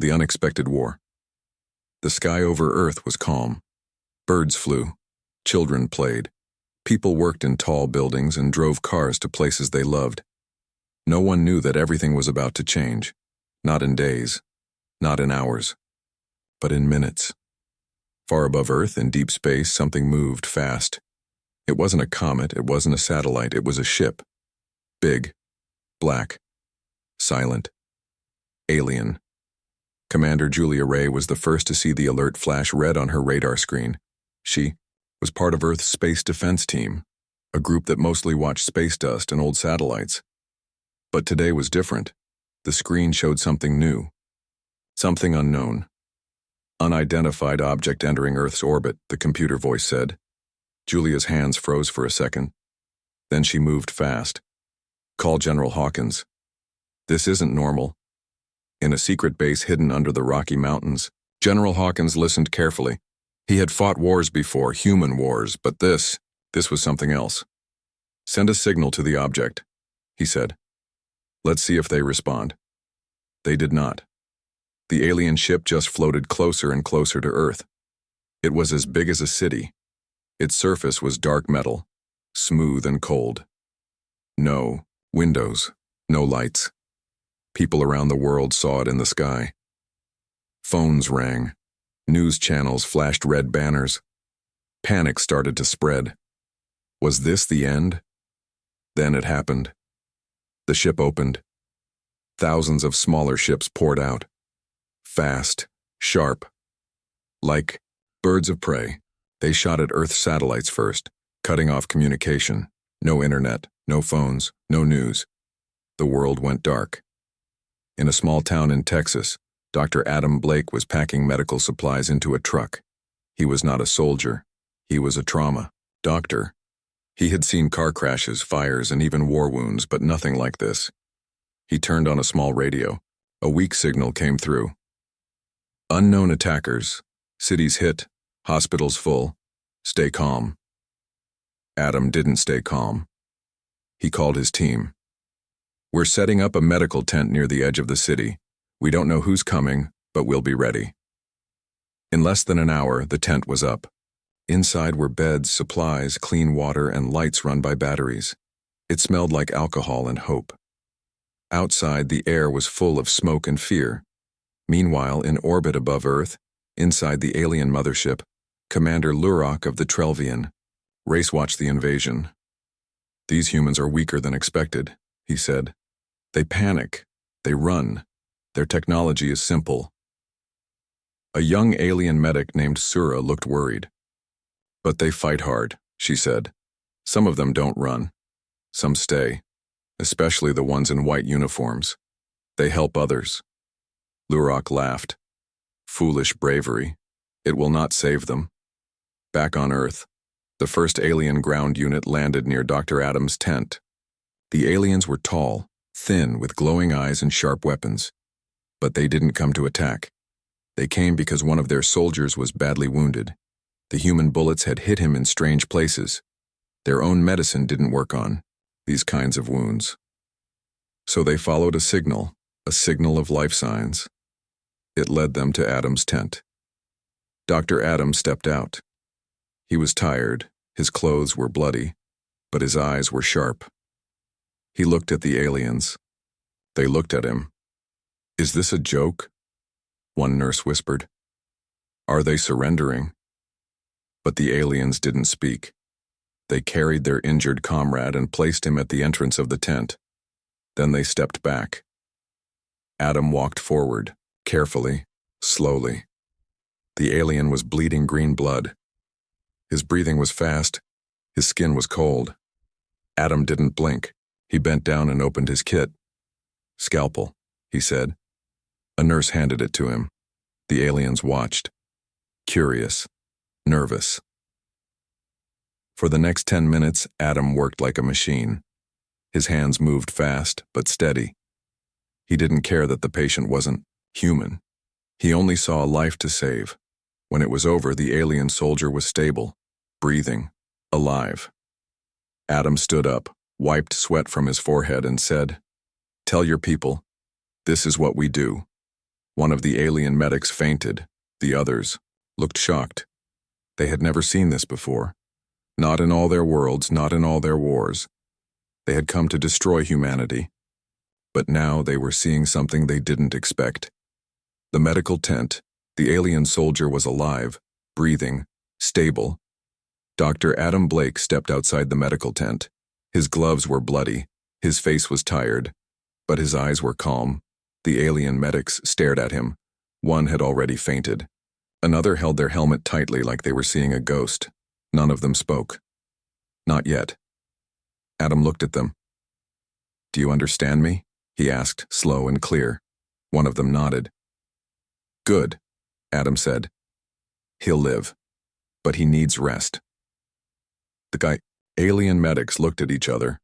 The unexpected war. The sky over Earth was calm. Birds flew. Children played. People worked in tall buildings and drove cars to places they loved. No one knew that everything was about to change. Not in days. Not in hours. But in minutes. Far above Earth, in deep space, something moved fast. It wasn't a comet, it wasn't a satellite, it was a ship. Big. Black. Silent. Alien. Commander Julia Ray was the first to see the alert flash red on her radar screen. She was part of Earth's space defense team, a group that mostly watched space dust and old satellites. But today was different. The screen showed something new. Something unknown. Unidentified object entering Earth's orbit, the computer voice said. Julia's hands froze for a second. Then she moved fast. Call General Hawkins. This isn't normal. In a secret base hidden under the Rocky Mountains, General Hawkins listened carefully. He had fought wars before, human wars, but this was something else. Send a signal to the object, he said. Let's see if they respond. They did not. The alien ship just floated closer and closer to Earth. It was as big as a city. Its surface was dark metal, smooth and cold. No windows, no lights. People around the world saw it in the sky. Phones rang. News channels flashed red banners. Panic started to spread. Was this the end? Then it happened. The ship opened. Thousands of smaller ships poured out. Fast, sharp. Like birds of prey, they shot at Earth's satellites first, cutting off communication. No internet, no phones, no news. The world went dark. In a small town in Texas, Dr. Adam Blake was packing medical supplies into a truck. He was not a soldier. He was a trauma doctor. He had seen car crashes, fires, and even war wounds, but nothing like this. He turned on a small radio. A weak signal came through. Unknown attackers. Cities hit. Hospitals full. Stay calm. Adam didn't stay calm. He called his team. We're setting up a medical tent near the edge of the city. We don't know who's coming, but we'll be ready. In less than an hour, the tent was up. Inside were beds, supplies, clean water, and lights run by batteries. It smelled like alcohol and hope. Outside, the air was full of smoke and fear. Meanwhile, in orbit above Earth, inside the alien mothership, Commander Lurok of the Trelvian race watched the invasion. These humans are weaker than expected, he said. They panic. They run. Their technology is simple. A young alien medic named Sura looked worried. But they fight hard, she said. Some of them don't run. Some stay, especially the ones in white uniforms. They help others. Lurok laughed. Foolish bravery. It will not save them. Back on Earth, the first alien ground unit landed near Dr. Adams' tent. The aliens were tall, thin, with glowing eyes and sharp weapons. But they didn't come to attack. They came because one of their soldiers was badly wounded. The human bullets had hit him in strange places. Their own medicine didn't work on these kinds of wounds. So they followed a signal of life signs. It led them to Adam's tent. Dr. Adam stepped out. He was tired, his clothes were bloody, but his eyes were sharp. He looked at the aliens. They looked at him. Is this a joke? One nurse whispered. Are they surrendering? But the aliens didn't speak. They carried their injured comrade and placed him at the entrance of the tent. Then they stepped back. Adam walked forward, carefully, slowly. The alien was bleeding green blood. His breathing was fast. His skin was cold. Adam didn't blink. He bent down and opened his kit. Scalpel, he said. A nurse handed it to him. The aliens watched. Curious. Nervous. For the next 10 minutes, Adam worked like a machine. His hands moved fast, but steady. He didn't care that the patient wasn't human. He only saw a life to save. When it was over, the alien soldier was stable, breathing, alive. Adam stood up, wiped sweat from his forehead, and said, "Tell your people, this is what we do. One of the alien medics fainted. The others looked shocked. They had never seen this before. Not in all their worlds, not in all their wars. They had come to destroy humanity. But now they were seeing something they didn't expect. The medical tent, the alien soldier was alive, breathing, stable. Dr. Adam Blake stepped outside the medical tent. His gloves were bloody, his face was tired, but his eyes were calm. The alien medics stared at him. One had already fainted. Another held their helmet tightly like they were seeing a ghost. None of them spoke. Not yet. Adam looked at them. "Do you understand me?" he asked, slow and clear. One of them nodded. "Good," Adam said. "He'll live, but he needs rest." The alien medics looked at each other.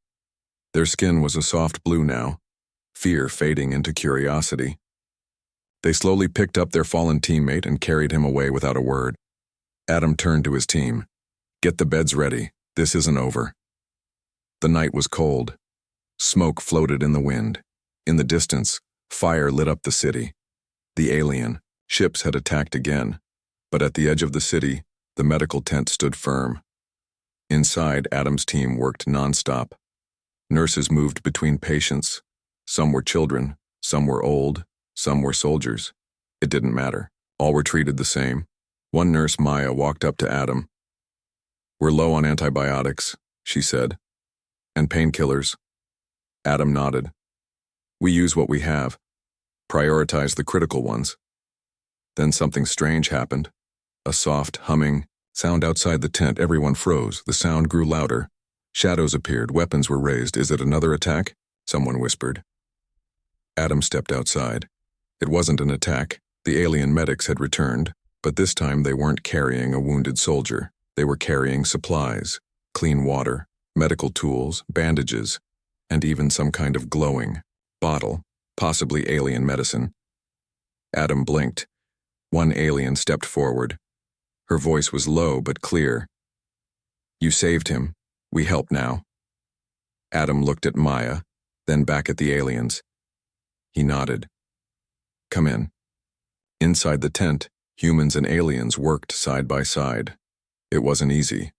Their skin was a soft blue now, fear fading into curiosity. They slowly picked up their fallen teammate and carried him away without a word. Adam turned to his team. "Get the beds ready. This isn't over." The night was cold. Smoke floated in the wind. In the distance, fire lit up the city. The alien ships had attacked again, but at the edge of the city, the medical tent stood firm. Inside, Adam's team worked nonstop. Nurses moved between patients. Some were children, some were old, some were soldiers. It didn't matter. All were treated the same. One nurse, Maya, walked up to Adam. "We're low on antibiotics," she said. "And painkillers." Adam nodded. "We use what we have. Prioritize the critical ones." Then something strange happened. A soft, humming sound outside the tent. Everyone froze. The sound grew louder. Shadows appeared. Weapons were raised. "Is it another attack?" someone whispered. Adam stepped outside. It wasn't an attack. The alien medics had returned, but this time they weren't carrying a wounded soldier. They were carrying supplies, clean water, medical tools, bandages, and even some kind of glowing bottle, possibly alien medicine. Adam blinked. One alien stepped forward. Her voice was low but clear. "You saved him. We help now." Adam looked at Maya, then back at the aliens. He nodded. "Come in." Inside the tent, humans and aliens worked side by side. It wasn't easy.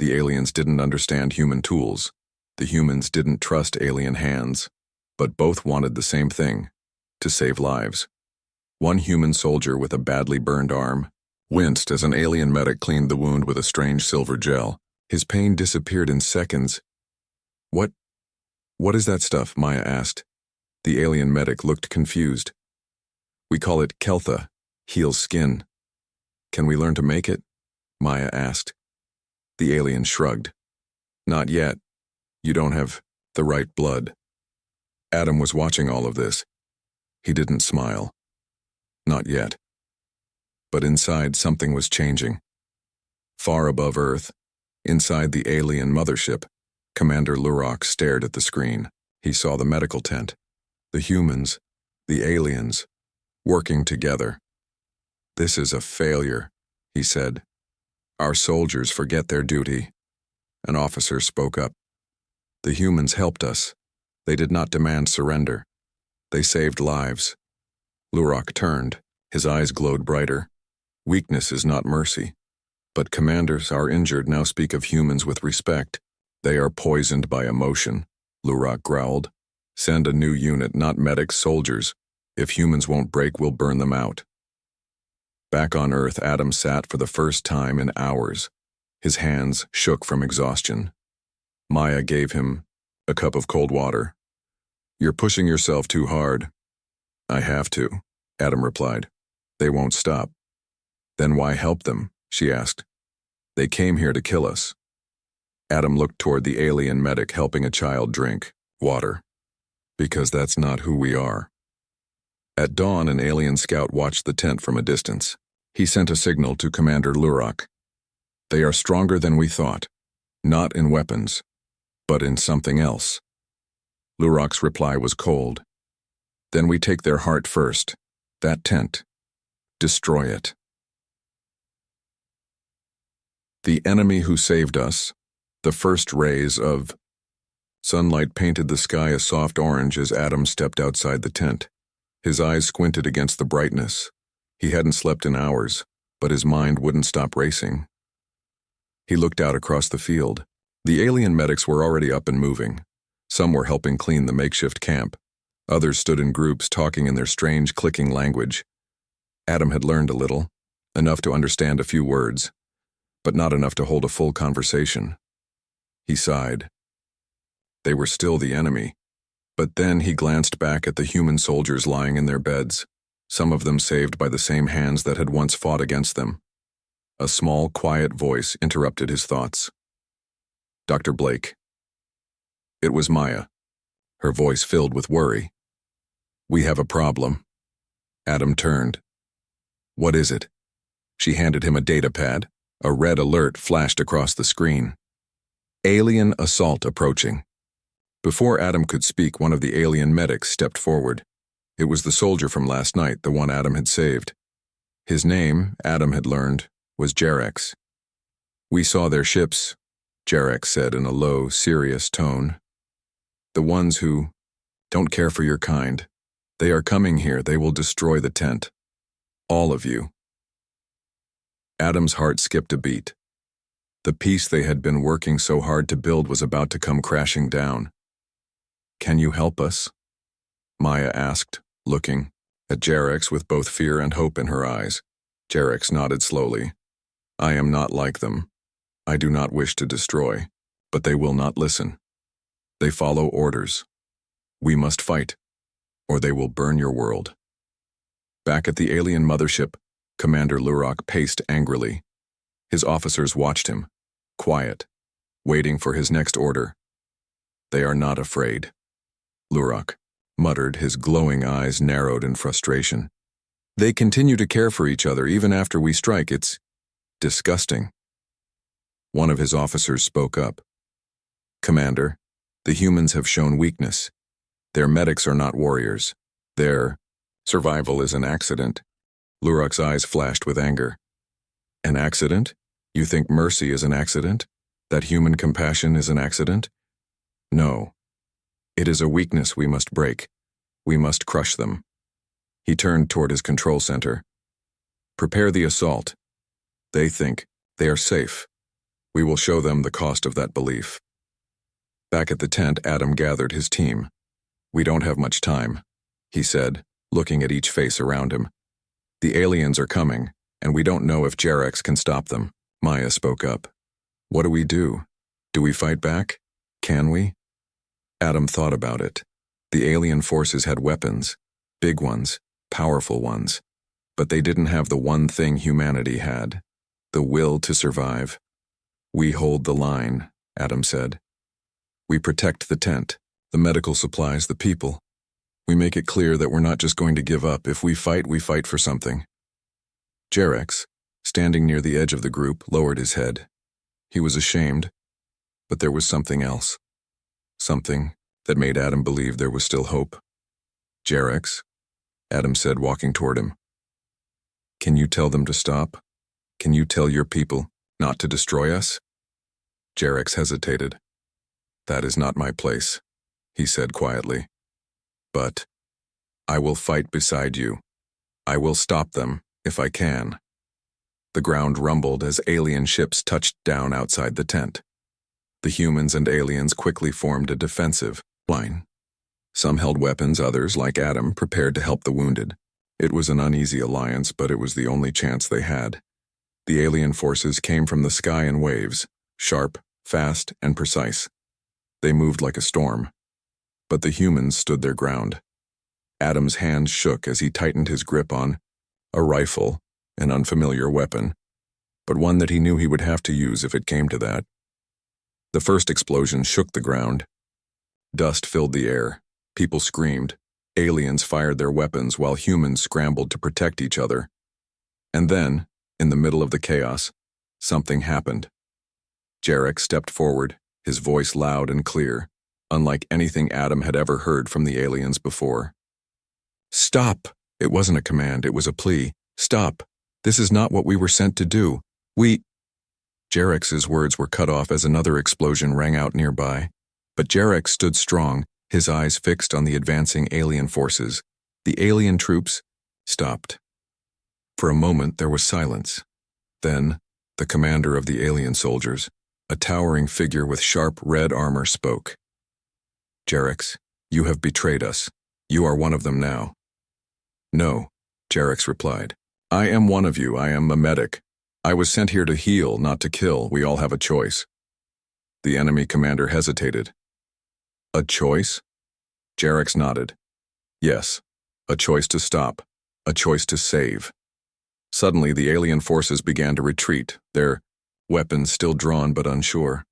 The aliens didn't understand human tools. The humans didn't trust alien hands. But both wanted the same thing: to save lives. One human soldier with a badly burned arm winced as an alien medic cleaned the wound with a strange silver gel. His pain disappeared in seconds. What is that stuff?" Maya asked. The alien medic looked confused. "We call it keltha, heals skin." "Can we learn to make it?" Maya asked. The alien shrugged. "Not yet. You don't have the right blood." Adam was watching all of this. He didn't smile. Not yet. But inside, something was changing. Far above Earth, inside the alien mothership, Commander Lurok stared at the screen. He saw the medical tent, the humans, the aliens, working together. "This is a failure," he said. "Our soldiers forget their duty." An officer spoke up. "The humans helped us. They did not demand surrender. They saved lives." Lurok turned. His eyes glowed brighter. "Weakness is not mercy. But commanders are injured now speak of humans with respect. They are poisoned by emotion," Lurok growled. "Send a new unit, not medics, soldiers. If humans won't break, we'll burn them out." Back on Earth, Adam sat for the first time in hours. His hands shook from exhaustion. Maya gave him a cup of cold water. "You're pushing yourself too hard." "I have to," Adam replied. "They won't stop." "Then why help them?" she asked. "They came here to kill us." Adam looked toward the alien medic helping a child drink water. "Because that's not who we are." At dawn, an alien scout watched the tent from a distance. He sent a signal to Commander Lurok. "They are stronger than we thought. Not in weapons, but in something else." Lurok's reply was cold. "Then we take their heart first. That tent. Destroy it." The enemy who saved us. The first rays of sunlight painted the sky a soft orange as Adam stepped outside the tent. His eyes squinted against the brightness. He hadn't slept in hours, but his mind wouldn't stop racing. He looked out across the field. The alien medics were already up and moving. Some were helping clean the makeshift camp. Others stood in groups talking in their strange, clicking language. Adam had learned a little, enough to understand a few words, but not enough to hold a full conversation. He sighed. They were still the enemy. But then he glanced back at the human soldiers lying in their beds, some of them saved by the same hands that had once fought against them. A small, quiet voice interrupted his thoughts. Dr. Blake. It was Maya, her voice filled with worry. We have a problem. Adam turned. What is it? She handed him a data pad. A red alert flashed across the screen. Alien assault approaching. Before Adam could speak, one of the alien medics stepped forward. It was the soldier from last night, the one Adam had saved. His name, Adam had learned, was Jerex. We saw their ships, Jerex said in a low, serious tone. The ones who don't care for your kind. They are coming here. They will destroy the tent. All of you. Adam's heart skipped a beat. The peace they had been working so hard to build was about to come crashing down. Can you help us? Maya asked, looking at Jerex with both fear and hope in her eyes. Jerex nodded slowly. I am not like them. I do not wish to destroy, but they will not listen. They follow orders. We must fight, or they will burn your world. Back at the alien mothership, Commander Lurok paced angrily. His officers watched him, quiet, waiting for his next order. They are not afraid. Lurok muttered, his glowing eyes narrowed in frustration. They continue to care for each other even after we strike. It's disgusting. One of his officers spoke up. Commander, the humans have shown weakness. Their medics are not warriors. Their survival is an accident. Lurok's eyes flashed with anger. An accident? You think mercy is an accident? That human compassion is an accident? No. It is a weakness we must break. We must crush them. He turned toward his control center. Prepare the assault. They think they are safe. We will show them the cost of that belief. Back at the tent, Adam gathered his team. We don't have much time, he said, looking at each face around him. The aliens are coming, and we don't know if Jerex can stop them. Maya spoke up. What do we do? Do we fight back? Can we? Adam thought about it. The alien forces had weapons, big ones, powerful ones, but they didn't have the one thing humanity had, the will to survive. We hold the line, Adam said. We protect the tent, the medical supplies, the people. We make it clear that we're not just going to give up. If we fight for something. Jerex, standing near the edge of the group, lowered his head. He was ashamed, but there was something else. Something that made Adam believe there was still hope. Jerex, Adam said, walking toward him. Can you tell them to stop? Can you tell your people not to destroy us? Jerex hesitated. That is not my place, he said quietly. But I will fight beside you. I will stop them if I can. The ground rumbled as alien ships touched down outside the tent. The humans and aliens quickly formed a defensive line. Some held weapons, others, like Adam, prepared to help the wounded. It was an uneasy alliance, but it was the only chance they had. The alien forces came from the sky in waves, sharp, fast, and precise. They moved like a storm. But the humans stood their ground. Adam's hands shook as he tightened his grip on a rifle, an unfamiliar weapon, but one that he knew he would have to use if it came to that. The first explosion shook the ground. Dust filled the air. People screamed. Aliens fired their weapons while humans scrambled to protect each other. And then, in the middle of the chaos, something happened. Jerex stepped forward, his voice loud and clear, unlike anything Adam had ever heard from the aliens before. Stop! It wasn't a command, it was a plea. Stop! This is not what we were sent to do. Jerex's words were cut off as another explosion rang out nearby. But Jerex stood strong, his eyes fixed on the advancing alien forces. The alien troops stopped. For a moment there was silence. Then, the commander of the alien soldiers, a towering figure with sharp red armor, spoke. "Jerex, you have betrayed us. You are one of them now." "No," Jerex replied. "I am one of you. I am a medic. I was sent here to heal, not to kill. We all have a choice." The enemy commander hesitated. "A choice?" Jerex nodded. "Yes, a choice to stop, a choice to save." Suddenly, the alien forces began to retreat, their weapons still drawn but unsure.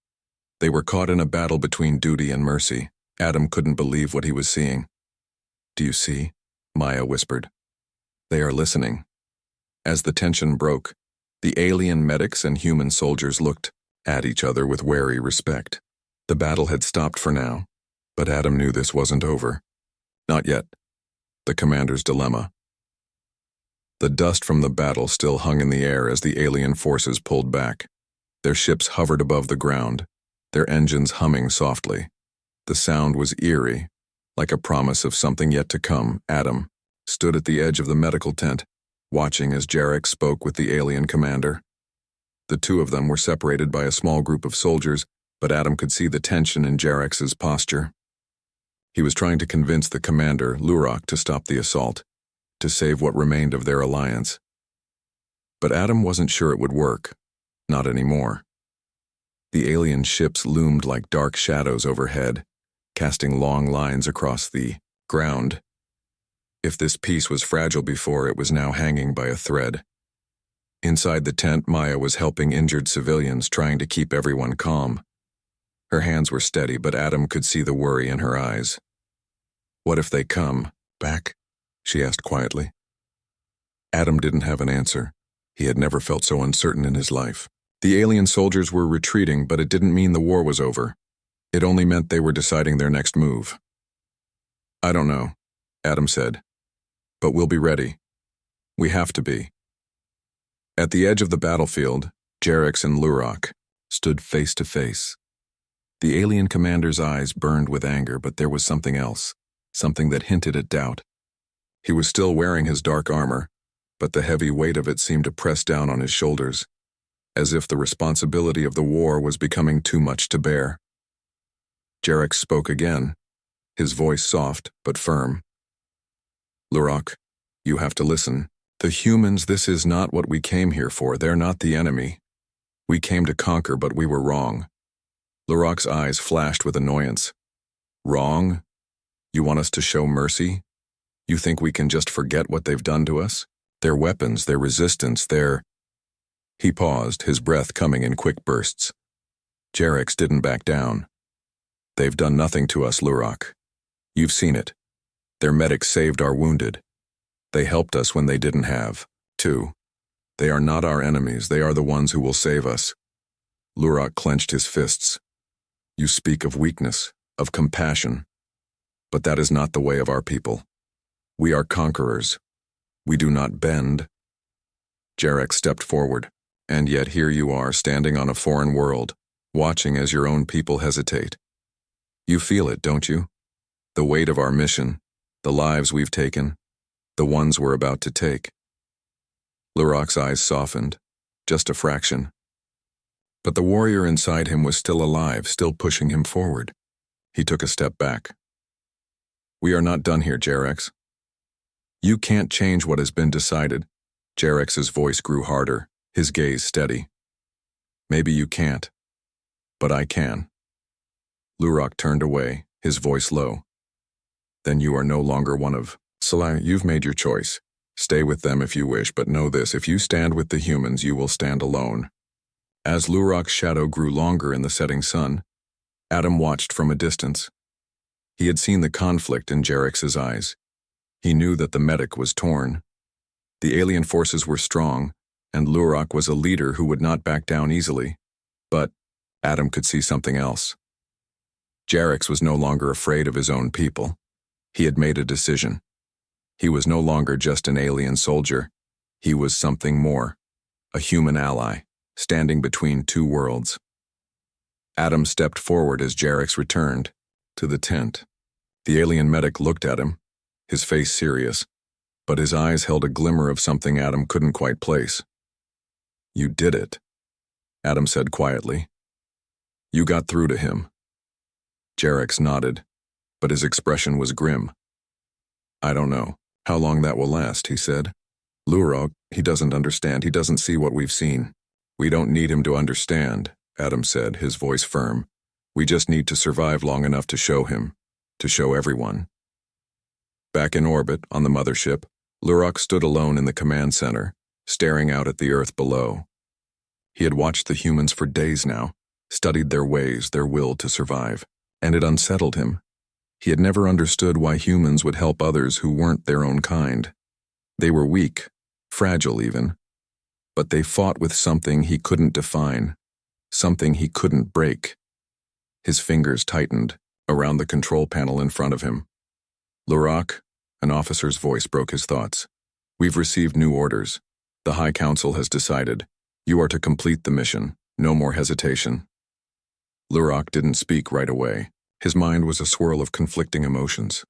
They were caught in a battle between duty and mercy. Adam couldn't believe what he was seeing. "Do you see?" Maya whispered. "They are listening." As the tension broke, the alien medics and human soldiers looked at each other with wary respect. The battle had stopped for now, but Adam knew this wasn't over. Not yet. The commander's dilemma. The dust from the battle still hung in the air as the alien forces pulled back. Their ships hovered above the ground, their engines humming softly. The sound was eerie, like a promise of something yet to come. Adam stood at the edge of the medical tent, watching as Jerex spoke with the alien commander. The two of them were separated by a small group of soldiers, but Adam could see the tension in Jerex's posture. He was trying to convince the commander, Lurok, to stop the assault, to save what remained of their alliance. But Adam wasn't sure it would work. Not anymore. The alien ships loomed like dark shadows overhead, casting long lines across the ground. If this peace was fragile before, it was now hanging by a thread. Inside the tent, Maya was helping injured civilians, trying to keep everyone calm. Her hands were steady, but Adam could see the worry in her eyes. "What if they come back?" she asked quietly. Adam didn't have an answer. He had never felt so uncertain in his life. The alien soldiers were retreating, but it didn't mean the war was over. It only meant they were deciding their next move. "I don't know," Adam said. "But we'll be ready. We have to be." At the edge of the battlefield, Jerex and Lurok stood face to face. The alien commander's eyes burned with anger, but there was something else, something that hinted at doubt. He was still wearing his dark armor, but the heavy weight of it seemed to press down on his shoulders, as if the responsibility of the war was becoming too much to bear. Jerex spoke again, his voice soft but firm. "Lurok, you have to listen. The humans, this is not what we came here for. They're not the enemy. We came to conquer, but we were wrong." Lurok's eyes flashed with annoyance. "Wrong? You want us to show mercy? You think we can just forget what they've done to us? Their weapons, their resistance, their—" He paused, his breath coming in quick bursts. Jerex didn't back down. "They've done nothing to us, Lurok. You've seen it. Their medics saved our wounded. They helped us when they didn't have to. They are not our enemies. They are the ones who will save us." Lurok clenched his fists. "You speak of weakness, of compassion. But that is not the way of our people. We are conquerors. We do not bend." Jerex stepped forward, and yet here you are, standing on a foreign world, watching as your own people hesitate. You feel it, don't you? The weight of our mission, the lives we've taken, the ones we're about to take. Lurok's eyes softened, just a fraction. But the warrior inside him was still alive, still pushing him forward. He took a step back. "We are not done here, Jerex. You can't change what has been decided." Jerex's voice grew harder, his gaze steady. "Maybe you can't, but I can." Lurok turned away, his voice low. "Then you are no longer one of Salah. You've made your choice. Stay with them if you wish, but know this, if you stand with the humans, you will stand alone." As Lurok's shadow grew longer in the setting sun, Adam watched from a distance. He had seen the conflict in Jerex's eyes. He knew that the medic was torn. The alien forces were strong, and Lurok was a leader who would not back down easily. But Adam could see something else. Jerex was no longer afraid of his own people. He had made a decision. He was no longer just an alien soldier. He was something more, a human ally, standing between two worlds. Adam stepped forward as Jerex returned to the tent. The alien medic looked at him, his face serious, but his eyes held a glimmer of something Adam couldn't quite place. "You did it," Adam said quietly. "You got through to him." Jarex nodded, but his expression was grim. "I don't know how long that will last," he said. "Lurok, he doesn't understand. He doesn't see what we've seen." "We don't need him to understand," Adam said, his voice firm. "We just need to survive long enough to show him, to show everyone." Back in orbit, on the mothership, Lurok stood alone in the command center, staring out at the Earth below. He had watched the humans for days now, studied their ways, their will to survive, and it unsettled him. He had never understood why humans would help others who weren't their own kind. They were weak, fragile even, but they fought with something he couldn't define, something he couldn't break. His fingers tightened around the control panel in front of him. "Lurok," an officer's voice broke his thoughts. "We've received new orders. The High Council has decided. You are to complete the mission. No more hesitation." Lurok didn't speak right away. His mind was a swirl of conflicting emotions.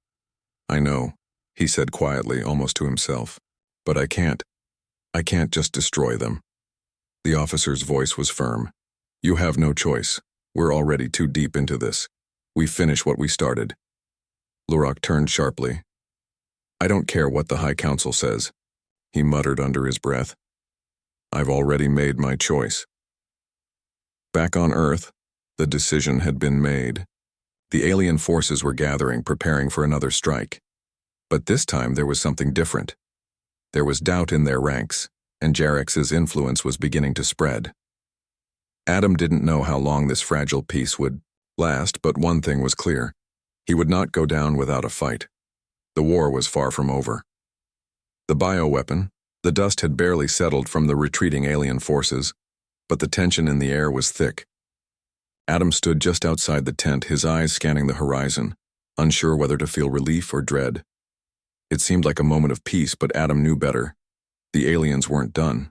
"I know," he said quietly, almost to himself. "But I can't. I can't just destroy them." The officer's voice was firm. "You have no choice. We're already too deep into this. We finish what we started." Lurok turned sharply. "I don't care what the High Council says," he muttered under his breath. "I've already made my choice." Back on Earth, the decision had been made. The alien forces were gathering, preparing for another strike. But this time there was something different. There was doubt in their ranks, and Jarex's influence was beginning to spread. Adam didn't know how long this fragile peace would last, but one thing was clear. He would not go down without a fight. The war was far from over. The bioweapon, the dust had barely settled from the retreating alien forces, but the tension in the air was thick. Adam stood just outside the tent, his eyes scanning the horizon, unsure whether to feel relief or dread. It seemed like a moment of peace, but Adam knew better. The aliens weren't done.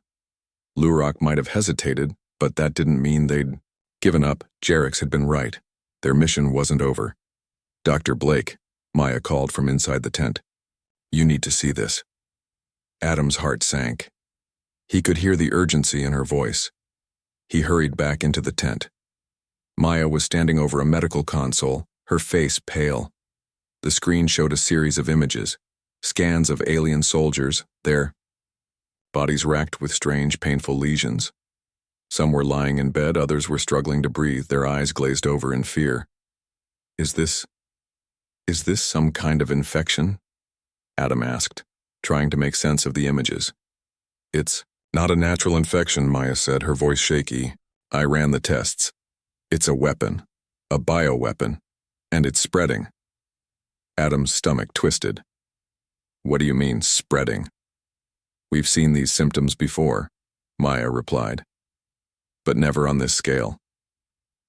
Lurok might have hesitated, but that didn't mean they'd given up. Jarex had been right. Their mission wasn't over. "Dr. Blake," Maya called from inside the tent. "You need to see this." Adam's heart sank. He could hear the urgency in her voice. He hurried back into the tent. Maya was standing over a medical console, her face pale. The screen showed a series of images, scans of alien soldiers, their bodies racked with strange, painful lesions. Some were lying in bed, others were struggling to breathe, their eyes glazed over in fear. Is this some kind of infection?" Adam asked, trying to make sense of the images. "It's not a natural infection," Maya said, her voice shaky. "I ran the tests. It's a weapon, a bioweapon, and it's spreading." Adam's stomach twisted. "What do you mean, spreading?" "We've seen these symptoms before," Maya replied, "but never on this scale.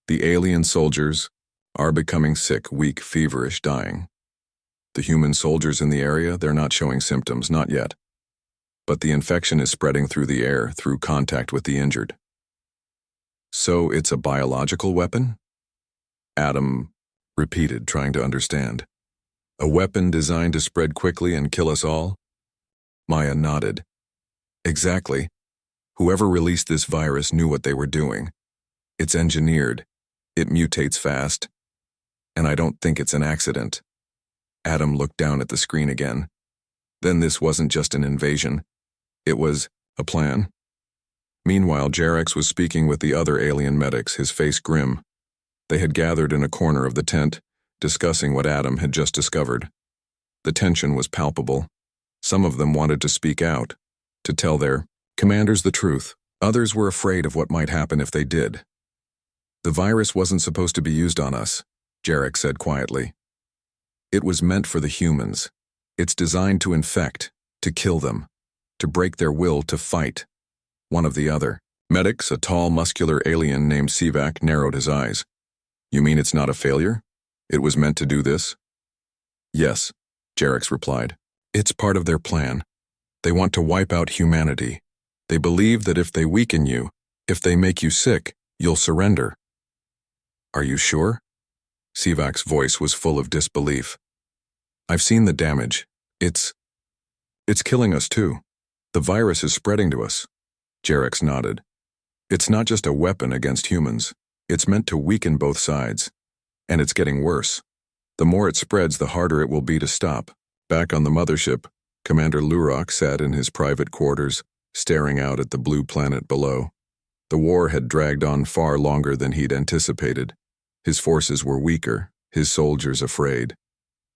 The alien soldiers are becoming sick, weak, feverish, dying. The human soldiers in the area, they're not showing symptoms, not yet. But the infection is spreading through the air, through contact with the injured." "So it's a biological weapon?" Adam repeated, trying to understand. "A weapon designed to spread quickly and kill us all?" Maya nodded. "Exactly. Whoever released this virus knew what they were doing. It's engineered. It mutates fast. And I don't think it's an accident." Adam looked down at the screen again. Then this wasn't just an invasion. It was a plan. Meanwhile, Jarex was speaking with the other alien medics, his face grim. They had gathered in a corner of the tent, discussing what Adam had just discovered. The tension was palpable. Some of them wanted to speak out, to tell their commanders the truth. Others were afraid of what might happen if they did. "The virus wasn't supposed to be used on us," Jarex said quietly. "It was meant for the humans. It's designed to infect, to kill them, to break their will to fight, one of the other." Medics, a tall, muscular alien named Sivak, narrowed his eyes. "You mean it's not a failure? It was meant to do this?" "Yes," Jarex replied. "It's part of their plan. They want to wipe out humanity. They believe that if they weaken you, if they make you sick, you'll surrender." "Are you sure?" Sivak's voice was full of disbelief. "I've seen the damage. It's killing us too. The virus is spreading to us. Jarex nodded. It's not just a weapon against humans. It's meant to weaken both sides. And it's getting worse. The more it spreads, the harder it will be to stop. Back on the mothership, Commander Lurok sat in his private quarters, staring out at the blue planet below. The war had dragged on far longer than he'd anticipated. His forces were weaker, his soldiers afraid.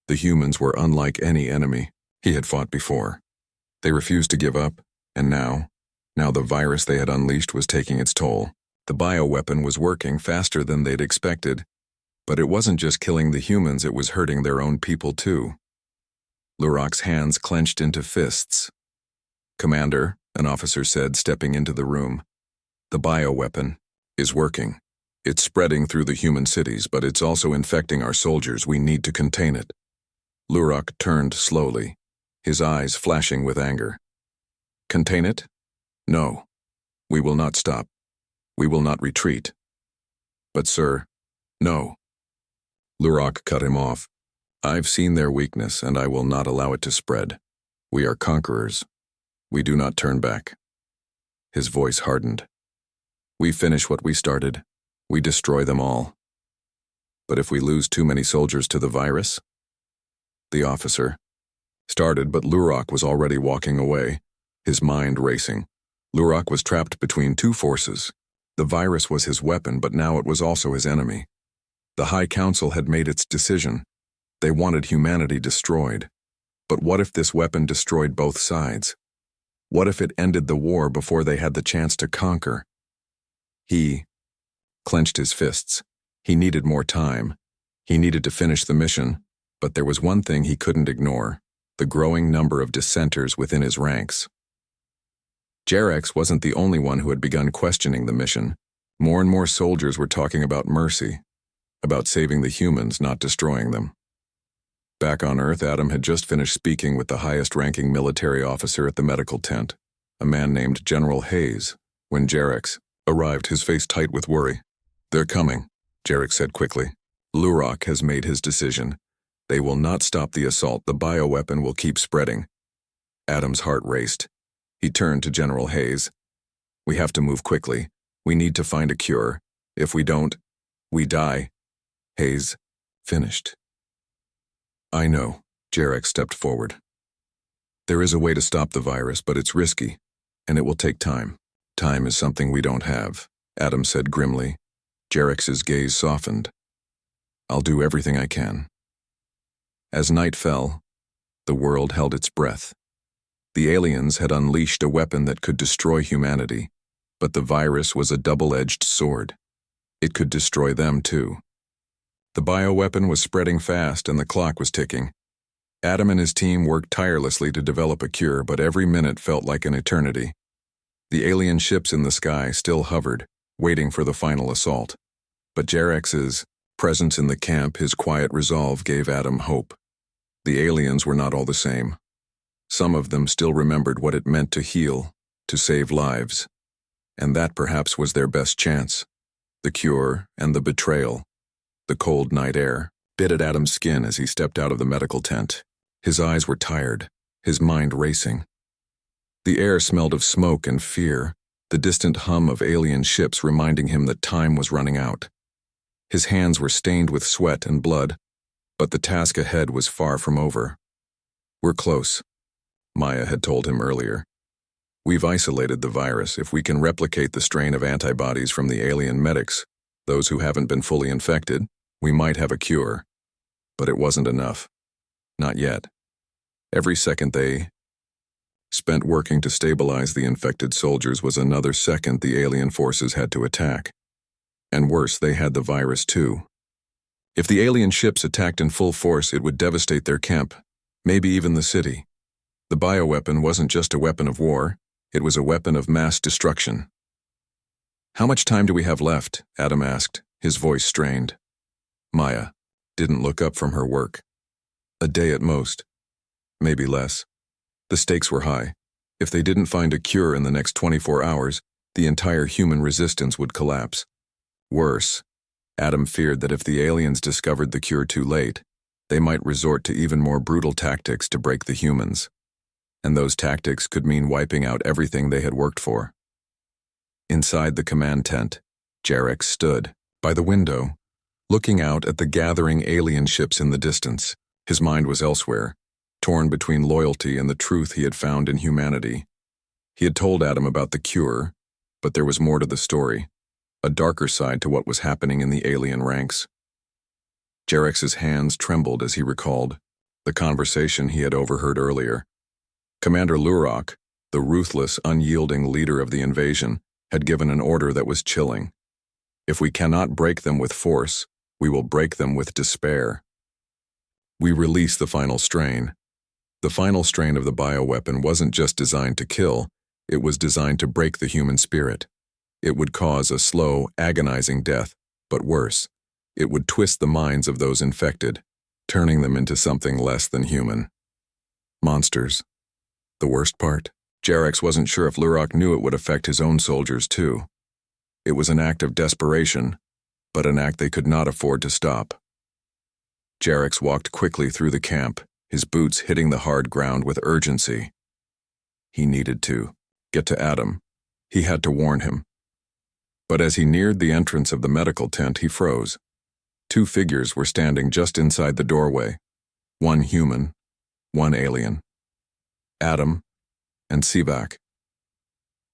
The humans were unlike any enemy he had fought before. They refused to give up, and now the virus they had unleashed was taking its toll. The bioweapon was working faster than they'd expected, but it wasn't just killing the humans, it was hurting their own people too. Lurok's hands clenched into fists. "Commander," an officer said, stepping into the room, "the bioweapon is working. It's spreading through the human cities, but it's also infecting our soldiers. We need to contain it." Lurok turned slowly, his eyes flashing with anger. "Contain it? No. We will not stop. We will not retreat." "But sir, no." Lurok cut him off. "I've seen their weakness, and I will not allow it to spread. We are conquerors. We do not turn back." His voice hardened. "We finish what we started. We destroy them all. But if we lose too many soldiers to the virus?" The officer started, but Lurok was already walking away, his mind racing. Lurok was trapped between two forces. The virus was his weapon, but now it was also his enemy. The High Council had made its decision. They wanted humanity destroyed. But what if this weapon destroyed both sides? What if it ended the war before they had the chance to conquer? He clenched his fists. He needed more time. He needed to finish the mission, but there was one thing he couldn't ignore: the growing number of dissenters within his ranks. Jarex wasn't the only one who had begun questioning the mission. More and more soldiers were talking about mercy, about saving the humans, not destroying them. Back on Earth, Adam had just finished speaking with the highest-ranking military officer at the medical tent, a man named General Hayes, when Jarex arrived, his face tight with worry. "They're coming," Jarex said quickly. "Lurok has made his decision. They will not stop the assault. The bioweapon will keep spreading." Adam's heart raced. He turned to General Hayes. "We have to move quickly. We need to find a cure. If we don't, we die." Hayes finished. "I know," Jarex stepped forward. "There is a way to stop the virus, but it's risky, and it will take time." "Time is something we don't have," Adam said grimly. Jarex's gaze softened. "I'll do everything I can." As night fell, the world held its breath. The aliens had unleashed a weapon that could destroy humanity, but the virus was a double-edged sword. It could destroy them too. The bioweapon was spreading fast and the clock was ticking. Adam and his team worked tirelessly to develop a cure, but every minute felt like an eternity. The alien ships in the sky still hovered, waiting for the final assault. But Jarex's presence in the camp, his quiet resolve, gave Adam hope. The aliens were not all the same. Some of them still remembered what it meant to heal, to save lives. And that perhaps was their best chance. The cure and the betrayal. The cold night air bit at Adam's skin as he stepped out of the medical tent. His eyes were tired, his mind racing. The air smelled of smoke and fear, the distant hum of alien ships reminding him that time was running out. His hands were stained with sweat and blood, but the task ahead was far from over. "We're close," Maya had told him earlier. "We've isolated the virus. If we can replicate the strain of antibodies from the alien medics, those who haven't been fully infected, we might have a cure." But it wasn't enough. Not yet. Every second they spent working to stabilize the infected soldiers was another second the alien forces had to attack. And worse, they had the virus too. If the alien ships attacked in full force, it would devastate their camp, maybe even the city. The bioweapon wasn't just a weapon of war, it was a weapon of mass destruction. "How much time do we have left?" Adam asked, his voice strained. Maya didn't look up from her work. "A day at most. Maybe less." The stakes were high. If they didn't find a cure in the next 24 hours, the entire human resistance would collapse. Worse, Adam feared that if the aliens discovered the cure too late, They might resort to even more brutal tactics to break the humans, and those tactics could mean wiping out everything they had worked for. Inside the command tent, Jarek stood by the window, looking out at the gathering alien ships in the distance. His mind was elsewhere, torn between loyalty and the truth he had found in humanity. He had told Adam about the cure, but there was more to the story, a darker side to what was happening in the alien ranks. Jarek's hands trembled as he recalled the conversation he had overheard earlier. Commander Lurok, the ruthless, unyielding leader of the invasion, had given an order that was chilling. If we cannot break them with force, we will break them with despair. We release the final strain. The final strain of the bioweapon wasn't just designed to kill, it was designed to break the human spirit. It would cause a slow, agonizing death, but worse, it would twist the minds of those infected, turning them into something less than human. Monsters. The worst part? Jarek wasn't sure if Lurok knew it would affect his own soldiers too. It was an act of desperation, but an act they could not afford to stop. Jarek walked quickly through the camp, his boots hitting the hard ground with urgency. He needed to get to Adam. He had to warn him. But as he neared the entrance of the medical tent, he froze. Two figures were standing just inside the doorway, one human, one alien. Adam and Sivak.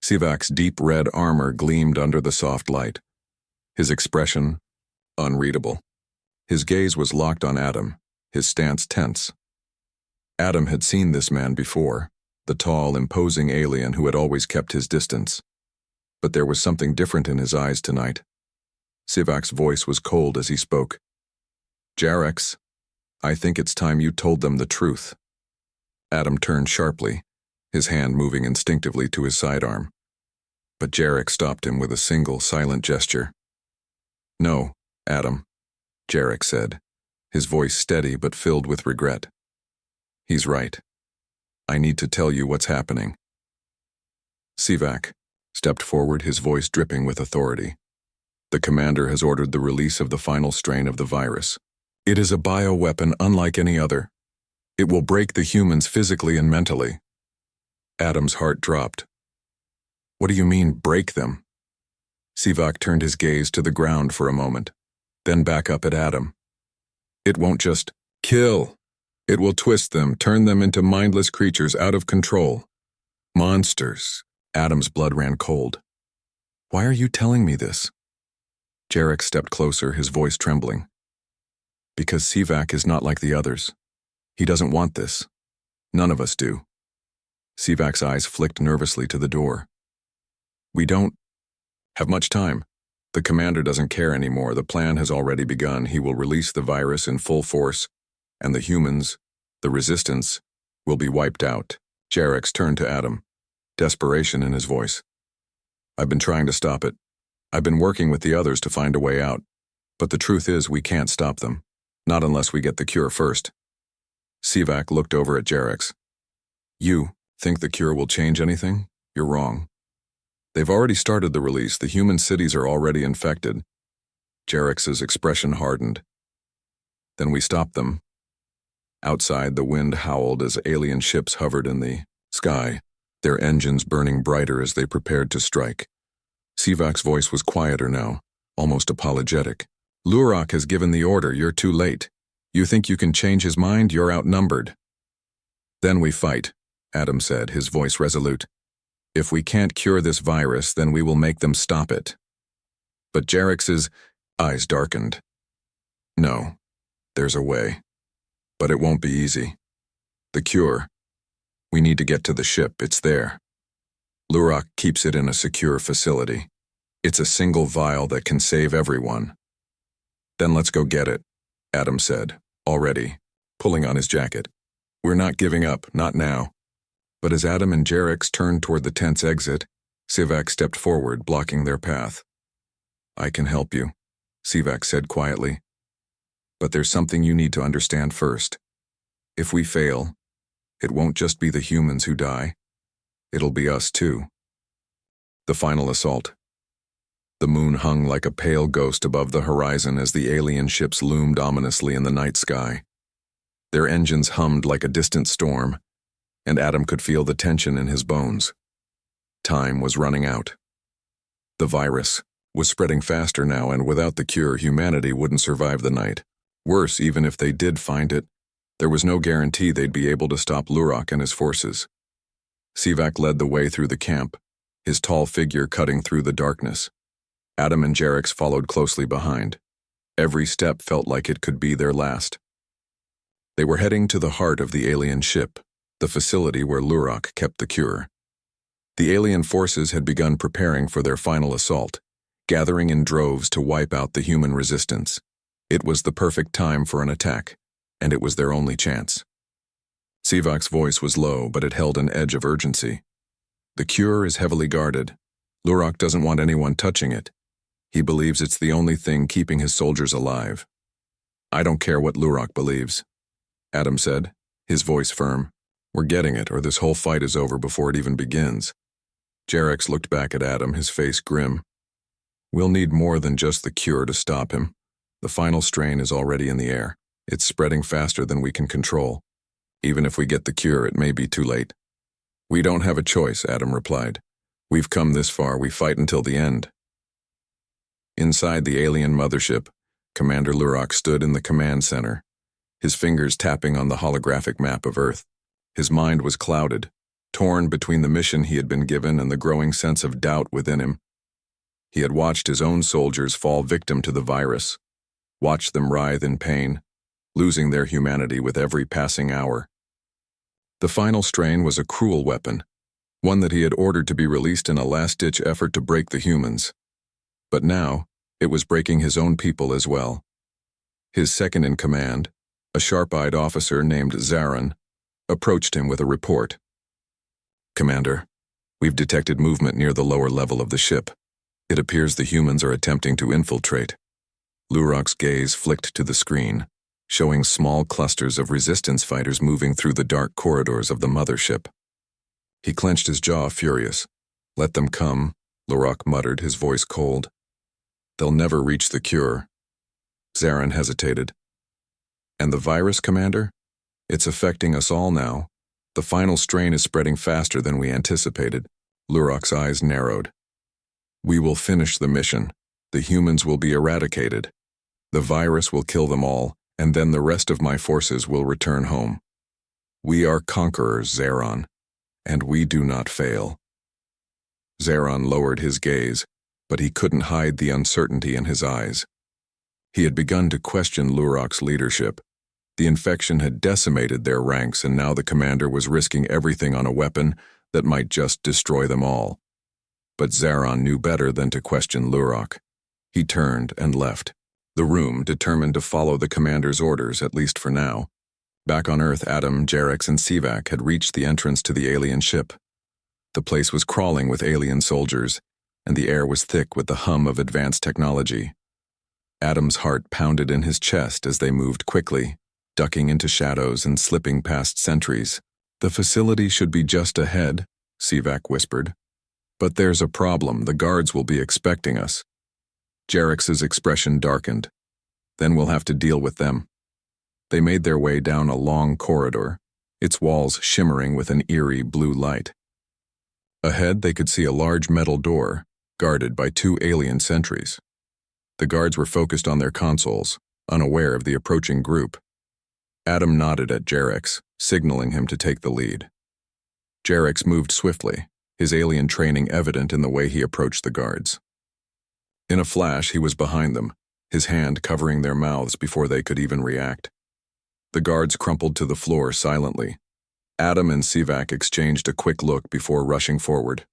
Sivak's deep red armor gleamed under the soft light. His expression, unreadable. His gaze was locked on Adam, his stance tense. Adam had seen this man before, the tall, imposing alien who had always kept his distance. But there was something different in his eyes tonight. Sivak's voice was cold as he spoke. Jarek, I think it's time you told them the truth. Adam turned sharply, his hand moving instinctively to his sidearm. But Jarek stopped him with a single, silent gesture. No, Adam, Jarek said, his voice steady but filled with regret. He's right. I need to tell you what's happening. Sivak stepped forward, his voice dripping with authority. The commander has ordered the release of the final strain of the virus. It is a bioweapon unlike any other. It will break the humans physically and mentally. Adam's heart dropped. What do you mean, break them? Sivak turned his gaze to the ground for a moment, then back up at Adam. It won't just kill. It will twist them, turn them into mindless creatures out of control. Monsters. Adam's blood ran cold. Why are you telling me this? Jarek stepped closer, his voice trembling. Because Sivak is not like the others. He doesn't want this. None of us do. Sivak's eyes flicked nervously to the door. We don't have much time. The commander doesn't care anymore. The plan has already begun. He will release the virus in full force, and the humans, the resistance, will be wiped out. Jarek turned to Adam, desperation in his voice. I've been trying to stop it. I've been working with the others to find a way out. But the truth is we can't stop them. Not unless we get the cure first. Sivak looked over at Jarek. You think the cure will change anything? You're wrong. They've already started the release. The human cities are already infected. Jarek's expression hardened. Then we stop them. Outside, the wind howled as alien ships hovered in the sky, their engines burning brighter as they prepared to strike. Sivak's voice was quieter now, almost apologetic. Lurok has given the order. You're too late. You think you can change his mind? You're outnumbered. Then we fight, Adam said, his voice resolute. If we can't cure this virus, then we will make them stop it. But Jarek's eyes darkened. No, there's a way. But it won't be easy. The cure. We need to get to the ship. It's there. Lurok keeps it in a secure facility. It's a single vial that can save everyone. Then let's go get it, Adam said, already, pulling on his jacket. We're not giving up, not now. But as Adam and Jarek turned toward the tent's exit, Sivak stepped forward, blocking their path. I can help you, Sivak said quietly. But there's something you need to understand first. If we fail, it won't just be the humans who die. It'll be us too. The final assault. The moon hung like a pale ghost above the horizon as the alien ships loomed ominously in the night sky. Their engines hummed like a distant storm, and Adam could feel the tension in his bones. Time was running out. The virus was spreading faster now, and without the cure, humanity wouldn't survive the night. Worse, even if they did find it, there was no guarantee they'd be able to stop Lurok and his forces. Sivak led the way through the camp, his tall figure cutting through the darkness. Adam and Jerex followed closely behind. Every step felt like it could be their last. They were heading to the heart of the alien ship, the facility where Lurok kept the cure. The alien forces had begun preparing for their final assault, gathering in droves to wipe out the human resistance. It was the perfect time for an attack, and it was their only chance. Sivak's voice was low, but it held an edge of urgency. The cure is heavily guarded. Lurok doesn't want anyone touching it. He believes it's the only thing keeping his soldiers alive. I don't care what Lurok believes, Adam said, his voice firm. We're getting it, or this whole fight is over before it even begins. Jerex looked back at Adam, his face grim. We'll need more than just the cure to stop him. The final strain is already in the air. It's spreading faster than we can control. Even if we get the cure, it may be too late. We don't have a choice, Adam replied. We've come this far, we fight until the end. Inside the alien mothership, Commander Lurok stood in the command center, his fingers tapping on the holographic map of Earth. His mind was clouded, torn between the mission he had been given and the growing sense of doubt within him. He had watched his own soldiers fall victim to the virus, watched them writhe in pain, losing their humanity with every passing hour. The final strain was a cruel weapon, one that he had ordered to be released in a last-ditch effort to break the humans. But now, it was breaking his own people as well. His second-in-command, a sharp-eyed officer named Zaran, approached him with a report. Commander, we've detected movement near the lower level of the ship. It appears the humans are attempting to infiltrate. Lurok's gaze flicked to the screen, showing small clusters of resistance fighters moving through the dark corridors of the mothership. He clenched his jaw, furious. Let them come, Lurok muttered, his voice cold. They'll never reach the cure. Zaran hesitated. And the virus, Commander? It's affecting us all now. The final strain is spreading faster than we anticipated. Lurok's eyes narrowed. We will finish the mission. The humans will be eradicated. The virus will kill them all, and then the rest of my forces will return home. We are conquerors, Zaran, and we do not fail. Zaran lowered his gaze, but he couldn't hide the uncertainty in his eyes. He had begun to question Lurok's leadership. The infection had decimated their ranks, and now the commander was risking everything on a weapon that might just destroy them all. But Zaran knew better than to question Lurok. He turned and left the room, determined to follow the commander's orders, at least for now. Back on Earth, Adam, Jerex, and Sivak had reached the entrance to the alien ship. The place was crawling with alien soldiers, and the air was thick with the hum of advanced technology. Adam's heart pounded in his chest as they moved quickly, ducking into shadows and slipping past sentries. The facility should be just ahead, Sivak whispered. But there's a problem. The guards will be expecting us. Jerex's expression darkened. Then we'll have to deal with them. They made their way down a long corridor, its walls shimmering with an eerie blue light. Ahead, they could see a large metal door, guarded by 2 alien sentries. The guards were focused on their consoles, unaware of the approaching group. Adam nodded at Jerex, signaling him to take the lead. Jerex moved swiftly, his alien training evident in the way he approached the guards. In a flash, he was behind them, his hand covering their mouths before they could even react. The guards crumpled to the floor silently. Adam and Sivak exchanged a quick look before rushing forward.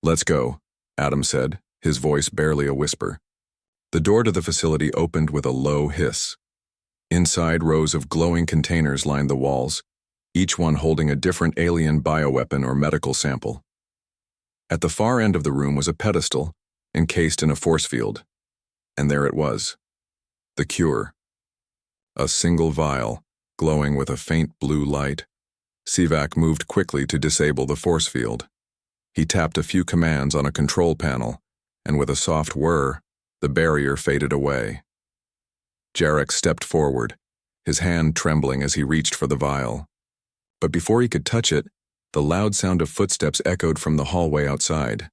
Let's go, Adam said, his voice barely a whisper. The door to the facility opened with a low hiss. Inside, rows of glowing containers lined the walls, each one holding a different alien bioweapon or medical sample. At the far end of the room was a pedestal, encased in a force field. And there it was. The cure. A single vial, glowing with a faint blue light. Sivak moved quickly to disable the force field. He tapped a few commands on a control panel, and with a soft whir, the barrier faded away. Jerex stepped forward, his hand trembling as he reached for the vial. But before he could touch it, the loud sound of footsteps echoed from the hallway outside.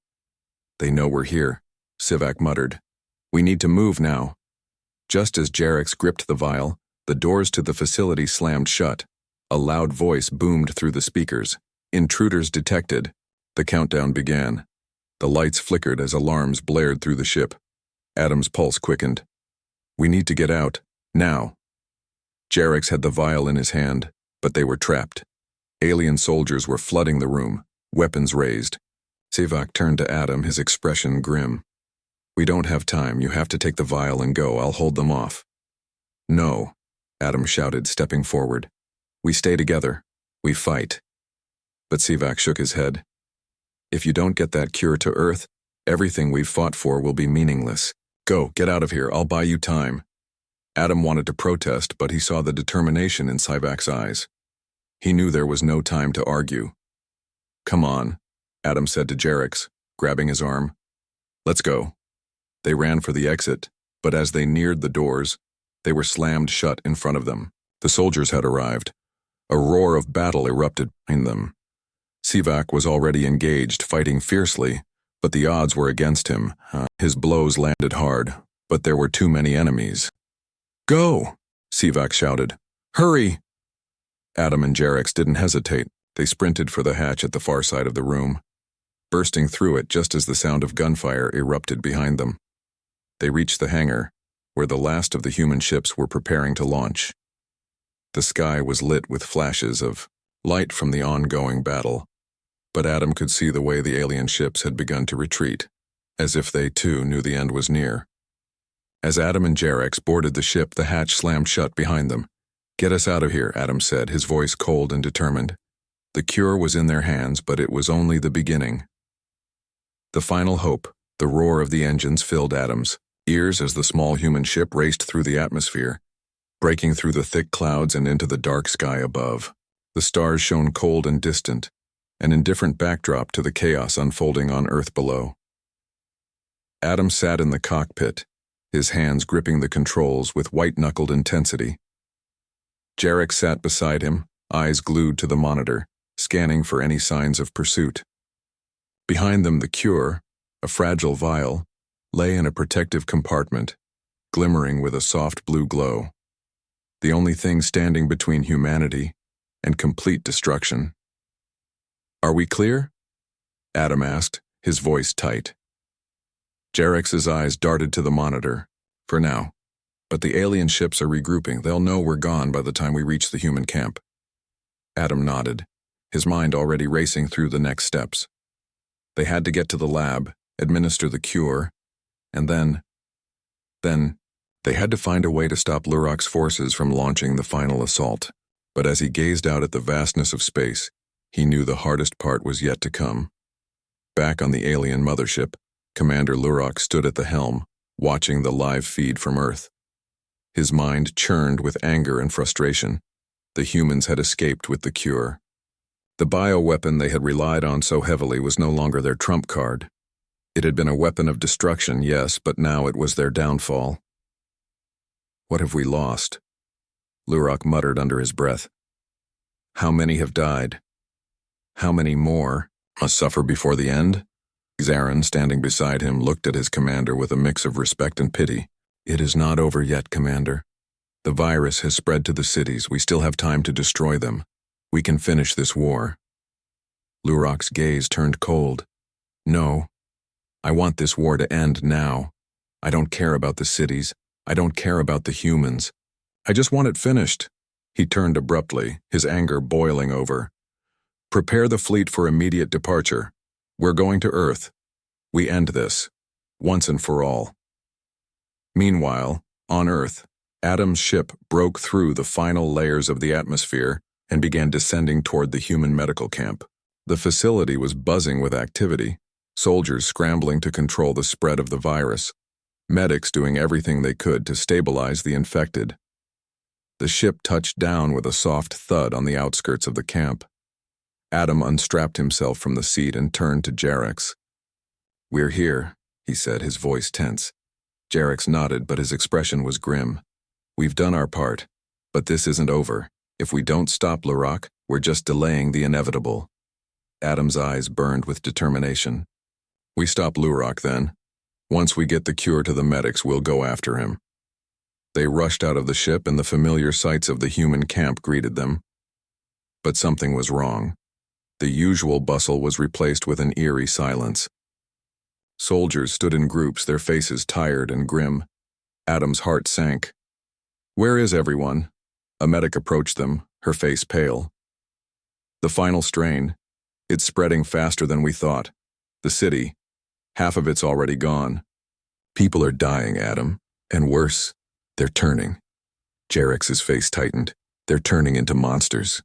"They know we're here," Sivak muttered. "We need to move now." Just as Jarex gripped the vial, the doors to the facility slammed shut. A loud voice boomed through the speakers. "Intruders detected." The countdown began. The lights flickered as alarms blared through the ship. Adam's pulse quickened. "We need to get out. Now." Jarex had the vial in his hand, but they were trapped. Alien soldiers were flooding the room, weapons raised. Sivak turned to Adam, his expression grim. "We don't have time. You have to take the vial and go. I'll hold them off." "No," Adam shouted, stepping forward. "We stay together. We fight." But Sivak shook his head. "If you don't get that cure to Earth, everything we've fought for will be meaningless. Go, get out of here. I'll buy you time." Adam wanted to protest, but he saw the determination in Sivak's eyes. He knew there was no time to argue. "Come on," Adam said to Jarex, grabbing his arm. "Let's go." They ran for the exit, but as they neared the doors, they were slammed shut in front of them. The soldiers had arrived. A roar of battle erupted behind them. Sivak was already engaged, fighting fiercely, but the odds were against him. His blows landed hard, but there were too many enemies. "Go!" Sivak shouted. "Hurry!" Adam and Jarex didn't hesitate. They sprinted for the hatch at the far side of the room, bursting through it just as the sound of gunfire erupted behind them. They reached the hangar, where the last of the human ships were preparing to launch. The sky was lit with flashes of light from the ongoing battle, but Adam could see the way the alien ships had begun to retreat, as if they too knew the end was near. As Adam and Jarex boarded the ship, the hatch slammed shut behind them. "Get us out of here," Adam said, his voice cold and determined. The cure was in their hands, but it was only the beginning. The final hope, the roar of the engines, filled Adam's ears as the small human ship raced through the atmosphere, breaking through the thick clouds and into the dark sky above. The stars shone cold and distant, an indifferent backdrop to the chaos unfolding on Earth below. Adam sat in the cockpit, his hands gripping the controls with white-knuckled intensity. Jarex sat beside him, eyes glued to the monitor, scanning for any signs of pursuit. Behind them, the cure, a fragile vial, lay in a protective compartment, glimmering with a soft blue glow. The only thing standing between humanity and complete destruction. "Are we clear?" Adam asked, his voice tight. Jarex's eyes darted to the monitor. "For now. But the alien ships are regrouping. They'll know we're gone by the time we reach the human camp." Adam nodded, his mind already racing through the next steps. They had to get to the lab, administer the cure, and then they had to find a way to stop Lurok's forces from launching the final assault. But as he gazed out at the vastness of space, he knew the hardest part was yet to come. Back on the alien mothership, Commander Lurok stood at the helm, watching the live feed from Earth. His mind churned with anger and frustration. The humans had escaped with the cure. The bioweapon they had relied on so heavily was no longer their trump card. It had been a weapon of destruction, yes, but now it was their downfall. "What have we lost?" Lurok muttered under his breath. "How many have died? How many more must suffer before the end?" Zarin, standing beside him, looked at his commander with a mix of respect and pity. "It is not over yet, Commander. The virus has spread to the cities. We still have time to destroy them. We can finish this war." Lurok's gaze turned cold. "No. I want this war to end now. I don't care about the cities. I don't care about the humans. I just want it finished." He turned abruptly, his anger boiling over. "Prepare the fleet for immediate departure. We're going to Earth. We end this, once and for all." Meanwhile, on Earth, Adam's ship broke through the final layers of the atmosphere and began descending toward the human medical camp. The facility was buzzing with activity, soldiers scrambling to control the spread of the virus, medics doing everything they could to stabilize the infected. The ship touched down with a soft thud on the outskirts of the camp. Adam unstrapped himself from the seat and turned to Jarex. "We're here," he said, his voice tense. Jarex nodded, but his expression was grim. "We've done our part, But this isn't over. If we don't stop Lurak, we're just delaying the inevitable. Adam's eyes burned with determination. We stop Lurak then. Once we get the cure to the medics, we'll go after him. They rushed out of the ship and the familiar sights of the human camp greeted them. But something was wrong. The usual bustle was replaced with an eerie silence. Soldiers stood in groups, their faces tired and grim. Adam's heart sank. Where is everyone? A medic approached them, her face pale. The final strain. It's spreading faster than we thought. The city. Half of it's already gone. People are dying, Adam. And worse, they're turning. Jarek's face tightened. They're turning into monsters.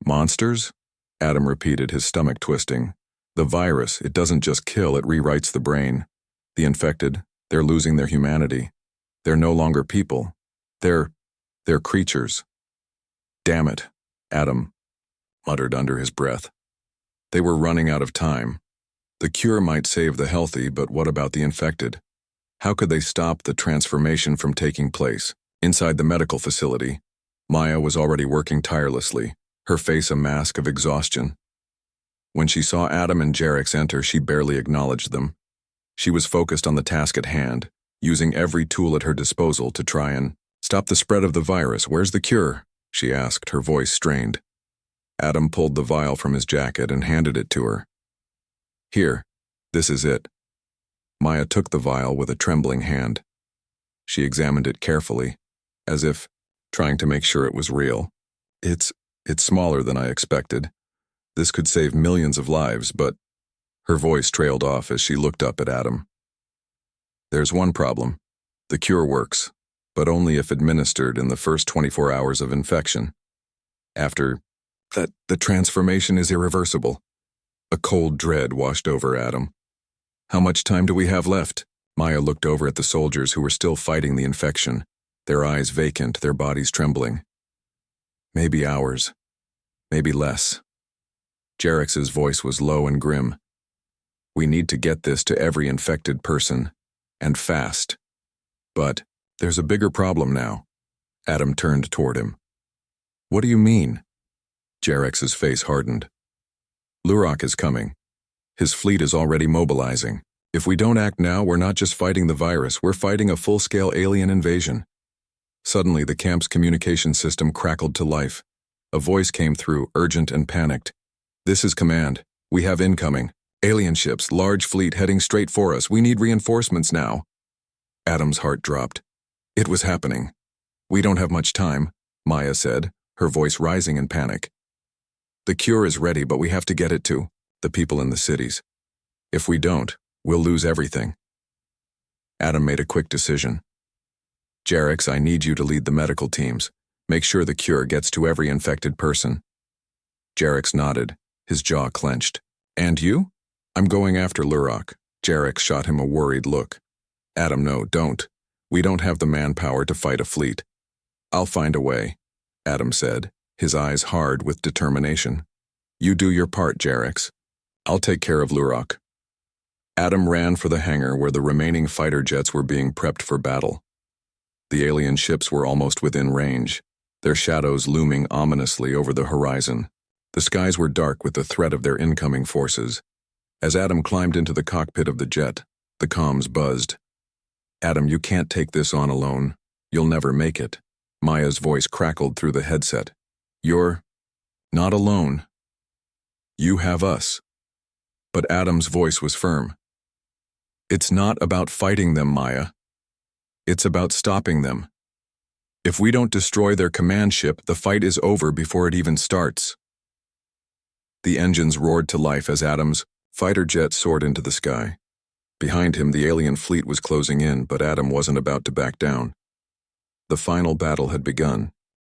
Monsters? Adam repeated, his stomach twisting. The virus, it doesn't just kill, it rewrites the brain. The infected, they're losing their humanity. They're no longer people. They're creatures. Damn it, Adam muttered under his breath. They were running out of time. The cure might save the healthy, but what about the infected? How could they stop the transformation from taking place? Inside the medical facility, Maya was already working tirelessly, her face a mask of exhaustion. When she saw Adam and Jarek enter, she barely acknowledged them. She was focused on the task at hand, using every tool at her disposal to try and stop the spread of the virus. Where's the cure? She asked, her voice strained. Adam pulled the vial from his jacket and handed it to her. Here, this is it. Maya took the vial with a trembling hand. She examined it carefully, as if trying to make sure it was real. It's smaller than I expected. This could save millions of lives, but her voice trailed off as she looked up at Adam. There's one problem. The cure works, but only if administered in the first 24 hours of infection. After that, the transformation is irreversible. A cold dread washed over Adam. How much time do we have left? Maya looked over at the soldiers who were still fighting the infection, their eyes vacant, their bodies trembling. Maybe hours. Maybe less. Jarek's voice was low and grim. We need to get this to every infected person, and fast. But there's a bigger problem now. Adam turned toward him. What do you mean? Jarek's face hardened. Lurak is coming. His fleet is already mobilizing. If we don't act now, we're not just fighting the virus, we're fighting a full-scale alien invasion. Suddenly, the camp's communication system crackled to life. A voice came through, urgent and panicked. This is command. We have incoming. Alien ships, large fleet heading straight for us. We need reinforcements now. Adam's heart dropped. It was happening. We don't have much time, Maya said, her voice rising in panic. The cure is ready, but we have to get it to the people in the cities. If we don't, we'll lose everything. Adam made a quick decision. Jarek's, I need you to lead the medical teams. Make sure the cure gets to every infected person. Jarek's nodded, his jaw clenched. And you? I'm going after Lurak. Jarek shot him a worried look. Adam, no, don't. We don't have the manpower to fight a fleet. I'll find a way, Adam said, his eyes hard with determination. You do your part, Jarek's. I'll take care of Lurak. Adam ran for the hangar where the remaining fighter jets were being prepped for battle. The alien ships were almost within range, their shadows looming ominously over the horizon. The skies were dark with the threat of their incoming forces. As Adam climbed into the cockpit of the jet, the comms buzzed. Adam, you can't take this on alone. You'll never make it. Maya's voice crackled through the headset. You're not alone. You have us. But Adam's voice was firm. It's not about fighting them, Maya. It's about stopping them. If we don't destroy their command ship, the fight is over before it even starts. The engines roared to life as Adam's fighter jet soared into the sky. Behind him, the alien fleet was closing in, but Adam wasn't about to back down. The final battle had begun.